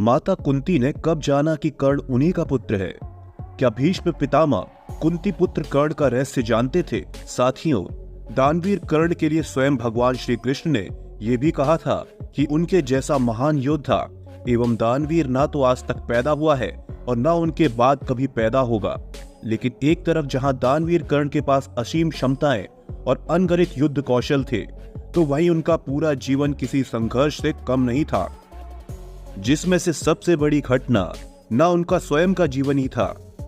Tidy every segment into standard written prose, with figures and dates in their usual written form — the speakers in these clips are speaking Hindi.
माता कुंती ने कब जाना कि कर्ण उन्हीं का पुत्र है? क्या भीष्म पितामह कुंती पुत्र कर्ण का रहस्य जानते थे? साथियों, दानवीर कर्ण के लिए स्वयं भगवान श्री कृष्ण ने यह भी कहा था कि उनके जैसा महान योद्धा एवं दानवीर ना तो आज तक पैदा हुआ है और ना उनके बाद कभी पैदा होगा। लेकिन एक तरफ जहां दानवीर कर्ण के पास असीम क्षमताएं और अनगणित युद्ध कौशल थे, तो वहीं उनका पूरा जीवन किसी संघर्ष से कम नहीं था, जिसमें से सबसे बड़ी घटना न उनका स्वयं का जीवन ही था,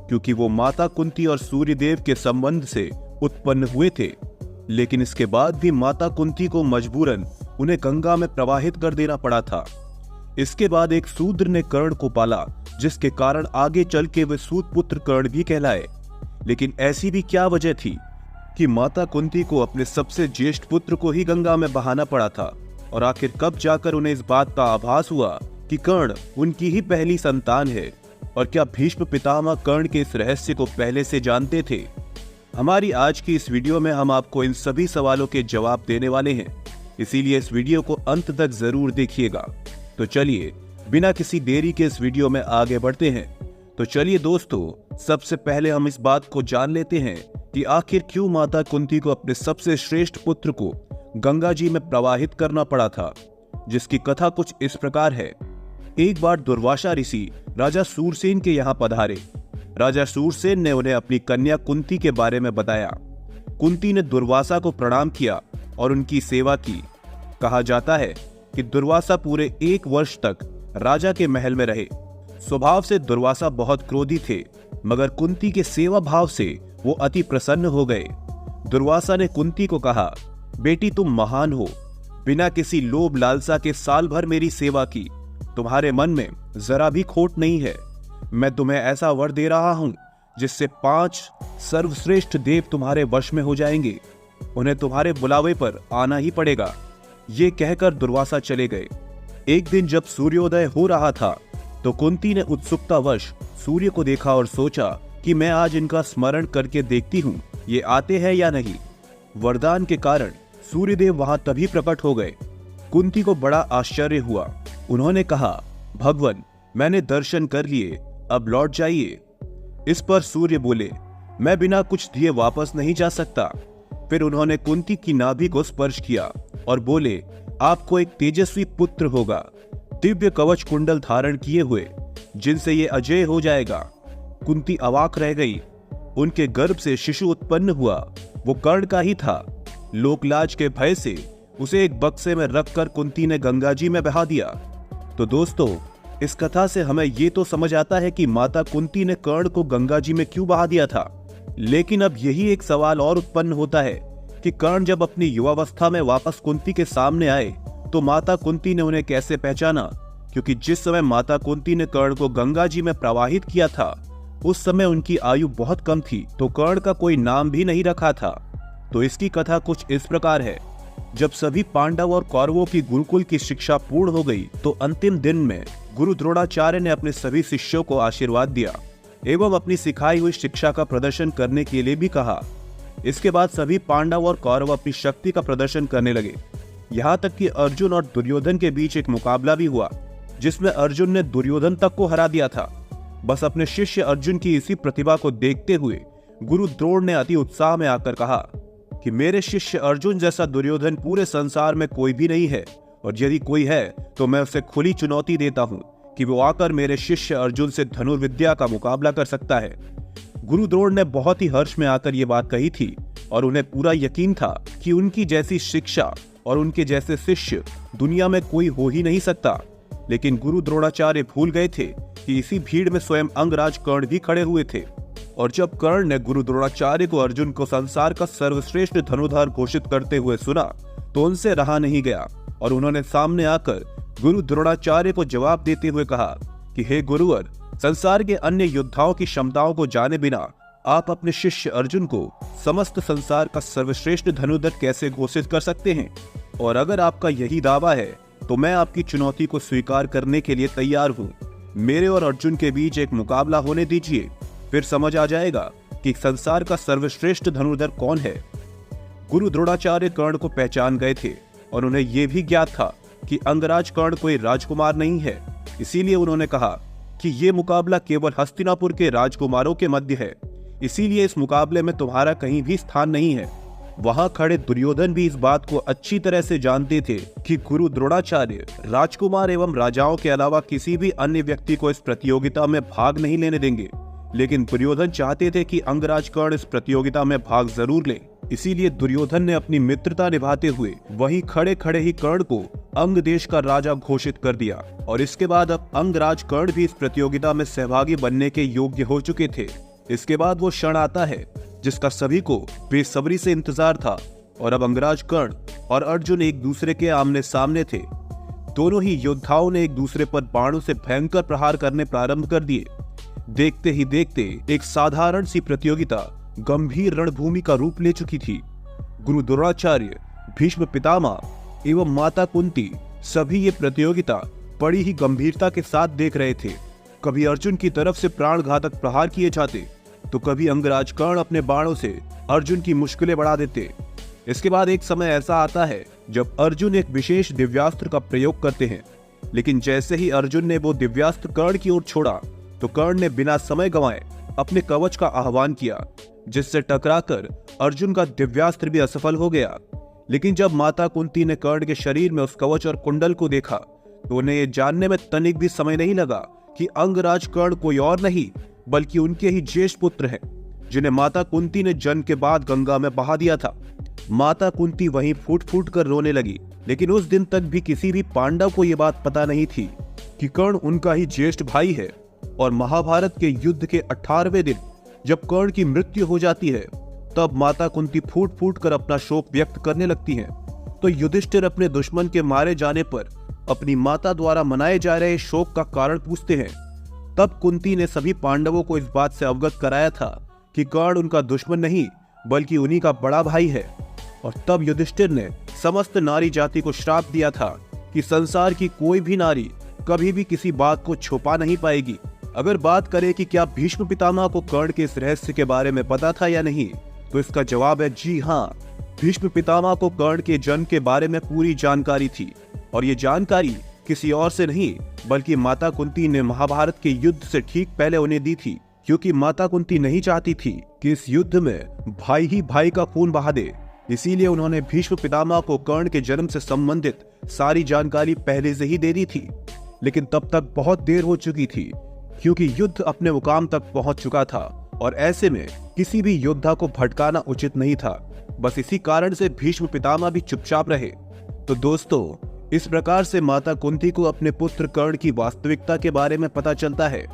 क्योंकि वो माता कुंती और सूर्यदेव के संबंध से उत्पन्न हुए थे। लेकिन इसके बाद भी माता कुंती को मजबूरन उन्हें गंगा में प्रवाहित कर देना पड़ा था। इसके बाद एक शूद्र ने कर्ण को पाला, जिसके कारण आगे चल के वे सूत पुत्र कर्ण भी कहलाए। लेकिन ऐसी भी क्या वजह थी कि माता कुंती को अपने सबसे ज्येष्ठ पुत्र को ही गंगा में बहाना पड़ा था? और आखिर कब जाकर उन्हें इस बात का आभास हुआ कि कर्ण उनकी ही पहली संतान है? और क्या भीष्म पितामह कर्ण के इस रहस्य को पहले से जानते थे? हमारी आज की इस वीडियो में हम आपको इन सभी सवालों के जवाब देने वाले हैं, इसीलिए इस वीडियो को अंत तक जरूर देखिएगा। तो चलिए बिना किसी देरी के इस वीडियो में आगे बढ़ते हैं। तो चलिए दोस्तों, सबसे पहले हम इस बात को जान लेते हैं कि आखिर क्यों माता कुंती को अपने सबसे श्रेष्ठ पुत्र को गंगा जी में प्रवाहित करना पड़ा था, जिसकी कथा कुछ इस प्रकार है। एक बार दुर्वासा ऋषि राजा सूरसेन के यहाँ पधारे। राजा सूरसेन ने उन्हें अपनी कन्या कुंती के बारे में बताया। कुंती ने दुर्वासा को प्रणाम किया और उनकी सेवा की। कहा जाता है कि दुर्वासा पूरे 1 वर्ष तक राजा के महल में रहे। स्वभाव से दुर्वासा बहुत क्रोधी थे, मगर कुंती के सेवा भाव से वो अति प्रसन्न हो गए। दुर्वासा ने कुंती को कहा, बेटी तुम महान हो, बिना किसी लोभ लालसा के साल भर मेरी सेवा की, तुम्हारे मन में जरा भी खोट नहीं है। मैं तुम्हें ऐसा वर दे रहा हूं जिससे 5 सर्वश्रेष्ठ देव तुम्हारे वश में हो जाएंगे। उन्हें तुम्हारे बुलावे पर आना ही पड़ेगा। ये कहकर दुर्वासा चले गए। एक दिन जब सूर्योदय हो रहा था, तो कुंती ने उत्सुकतावश सूर्य को देखा और सोचा कि मैं आज इनका स्मरण करके देखती हूँ ये आते हैं या नहीं। वरदान के कारण सूर्यदेव वहां तभी प्रकट हो गए। कुंती को बड़ा आश्चर्य हुआ। उन्होंने कहा, भगवन, मैंने दर्शन कर लिए, अब लौट जाइए। इस पर सूर्य बोले, मैं बिना कुछ दिए वापस नहीं जा सकता। फिर उन्होंने कुंती की नाभि को स्पर्श किया और बोले, आपको एक तेजस्वी पुत्र होगा, दिव्य कवच कुंडल धारण किए हुए, जिनसे ये अजय हो जाएगा। कुंती अवाक रह गई। उनके गर्भ से शिशु उत्पन्न हुआ, वो कर्ण का ही था। लोकलाज के भय से उसे एक बक्से में रखकर कुंती ने गंगा जी में बहा दिया। तो दोस्तों, इस कथा से हमें ये तो समझ आता है कि माता कुंती ने कर्ण को गंगा जी में क्यों बहा दिया था। लेकिन अब यही एक सवाल और उत्पन्न होता है कि कर्ण जब अपनी युवावस्था में वापस कुंती के सामने आए, तो माता कुंती ने उन्हें कैसे पहचाना? क्योंकि जिस समय माता कुंती ने कर्ण को गंगा जी में प्रवाहित किया था, उस समय उनकी आयु बहुत कम थी, तो कर्ण का कोई नाम भी नहीं रखा था। तो इसकी कथा कुछ इस प्रकार है। जब सभी पांडव और कौरवों की गुरुकुल की शिक्षा पूर्ण हो गई, तो अंतिम दिन में गुरु द्रोणाचार्य ने अपने सभी शिष्यों को आशीर्वाद दिया एवं अपनी सिखाई हुई शिक्षा का प्रदर्शन करने के लिए भी कहा। इसके बाद सभी पांडव और कौरव अपनी शक्ति का प्रदर्शन करने लगे। यहाँ तक कि अर्जुन और दुर्योधन के बीच एक मुकाबला भी हुआ, जिसमें अर्जुन ने दुर्योधन तक को हरा दिया था। बस अपने शिष्य अर्जुन की इसी प्रतिभा को देखते हुए गुरु द्रोण ने अति उत्साह में आकर कहा कि मेरे शिष्य अर्जुन जैसा दुर्योधन पूरे संसार में कोई भी नहीं है, और यदि कोई है तो मैं उसे खुली चुनौती देता हूं कि वो आकर मेरे शिष्य अर्जुन से धनुर्विद्या का मुकाबला कर सकता है। गुरु द्रोण ने बहुत ही हर्ष में आकर ये बात कही थी, और उन्हें पूरा यकीन था कि उनकी जैसी शिक्षा और उनके जैसे शिष्य दुनिया में कोई हो ही नहीं सकता। लेकिन गुरु द्रोणाचार्य भूल गए थे कि इसी भीड़ में स्वयं अंगराज कर्ण भी खड़े हुए थे। और जब कर्ण ने गुरु द्रोणाचार्य को अर्जुन को संसार का सर्वश्रेष्ठ धनुर्धर घोषित करते हुए सुना, तो उनसे रहा नहीं गया और उन्होंने सामने आकर गुरु द्रोणाचार्य को जवाब देते हुए कहा कि हे गुरुवर, संसार के अन्य योद्धाओं की क्षमताओं को जाने बिना आप अपने शिष्य अर्जुन को समस्त संसार का सर्वश्रेष्ठ धनुर्धर कैसे घोषित कर सकते हैं? और अगर आपका यही दावा है, तो मैं आपकी चुनौती को स्वीकार करने के लिए तैयार हूँ। मेरे और अर्जुन के बीच एक मुकाबला होने दीजिए, फिर समझ आ जाएगा कि संसार का सर्वश्रेष्ठ धनुर्धर कौन है। गुरु द्रोणाचार्य कर्ण को पहचान गए थे और उन्हें यह भी ज्ञात था कि अंगराज कर्ण कोई राजकुमार नहीं है, इसीलिए उन्होंने कहा कि ये मुकाबला केवल हस्तिनापुर के राजकुमारों के मध्य है, इसीलिए इस मुकाबले में तुम्हारा कहीं भी स्थान नहीं है। वहां खड़े दुर्योधन भी इस बात को अच्छी तरह से जानते थे कि गुरु द्रोणाचार्य राजकुमार एवं राजाओं के अलावा किसी भी अन्य व्यक्ति को इस प्रतियोगिता में भाग नहीं लेने देंगे। लेकिन दुर्योधन चाहते थे कि अंगराज कर्ण इस प्रतियोगिता में भाग जरूर ले। इसीलिए दुर्योधन ने अपनी मित्रता निभाते हुए वहीं खड़े खड़े ही कर्ण को अंग देश का राजा घोषित कर दिया। और इसके बाद अब अंगराज कर्ण भी इस प्रतियोगिता में सहभागी बनने के योग्य हो चुके थे। इसके बाद वो क्षण आता है जिसका सभी को बेसब्री से इंतजार था, और अब अंगराज कर्ण और अर्जुन एक दूसरे के आमने सामने थे। दोनों ही योद्धाओं ने एक दूसरे पर बाणों से भयंकर प्रहार करने प्रारंभ कर दिए। देखते ही देखते एक साधारण सी प्रतियोगिता गंभीर रणभूमि का रूप ले चुकी थी। गुरु द्रोणाचार्य, भीष्म पितामह एवं माता कुंती सभी ये प्रतियोगिता बड़ी ही गंभीरता के साथ देख रहे थे। कभी अर्जुन की तरफ से प्राणघातक प्रहार किए जाते तो कभी अंगराज कर्ण अपने बाणों से अर्जुन की मुश्किलें बढ़ा देते। इसके बाद एक समय ऐसा आता है जब अर्जुन एक विशेष दिव्यास्त्र का प्रयोग करते हैं, लेकिन जैसे ही अर्जुन ने वो दिव्यास्त्र कर्ण की ओर छोड़ा तो कर्ण ने बिना समय गंवाए अपने कवच का आह्वान किया, जिससे टकराकर अर्जुन का दिव्यास्त्र भी असफल हो गया। लेकिन जब माता कुंती ने कर्ण के शरीर में उस कवच और कुंडल को देखा तो उन्हें यह जानने में तनिक भी समय नहीं लगा कि अंगराज कर्ण कोई और नहीं बल्कि उनके ही ज्येष्ठ पुत्र हैं, जिन्हें माता कुंती ने जन्म के बाद गंगा में बहा दिया था। माता कुंती वहीं फूट फूट कर रोने लगी। लेकिन उस दिन तक भी किसी भी पांडव को यह बात पता नहीं थी कि कर्ण उनका ही ज्येष्ठ भाई है। और महाभारत के युद्ध के 18वें दिन जब कर्ण की मृत्यु हो जाती है तब माता कुंती फूट फूट कर अपना शोक व्यक्त करने लगती हैं। तो युधिष्ठिर अपने दुश्मन के मारे जाने पर अपनी माता द्वारा मनाए जा रहे शोक का कारण पूछते हैं। तब कुंती ने सभी पांडवों को इस बात से अवगत कराया था कि कर्ण उनका दुश्मन नहीं बल्कि उन्हीं का बड़ा भाई है। और तब युधिष्ठिर ने समस्त नारी जाति को श्राप दिया था कि संसार की कोई भी नारी कभी भी किसी बात को छुपा नहीं पाएगी। अगर बात करें कि क्या भीष्म पितामह को कर्ण के इस रहस्य के बारे में पता था या नहीं, तो इसका जवाब है जी हाँ। भीष्म पितामह को कर्ण के जन्म के बारे में पूरी जानकारी थी, और ये जानकारी किसी और से नहीं बल्कि माता कुंती ने महाभारत के युद्ध से ठीक पहले उन्हें दी थी, क्योंकि माता कुंती नहीं चाहती थी कि इस युद्ध में भाई ही भाई का खून बहा दे। इसीलिए उन्होंने भीष्म पितामह को कर्ण के जन्म से संबंधित सारी जानकारी पहले से ही दे दी थी। लेकिन तब तक बहुत देर हो चुकी थी, क्योंकि युद्ध अपने मुकाम तक पहुंच चुका था और ऐसे में किसी भी योद्धा को भटकाना उचित नहीं था। बस इसी कारण से भीष्म पितामह भी चुपचाप रहे। तो दोस्तों, इस प्रकार से माता कुंती को अपने पुत्र कर्ण की वास्तविकता के बारे में पता चलता है।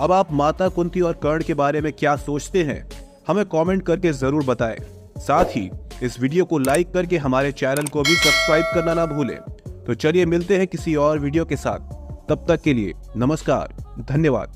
अब आप माता कुंती और कर्ण के बारे में क्या सोचते हैं, हमें कमेंट करके जरूर बताएं। साथ ही इस वीडियो को लाइक करके हमारे चैनल को भी सब्सक्राइब करना ना भूलें। तो चलिए मिलते हैं किसी और वीडियो के साथ। तब तक के लिए नमस्कार, धन्यवाद।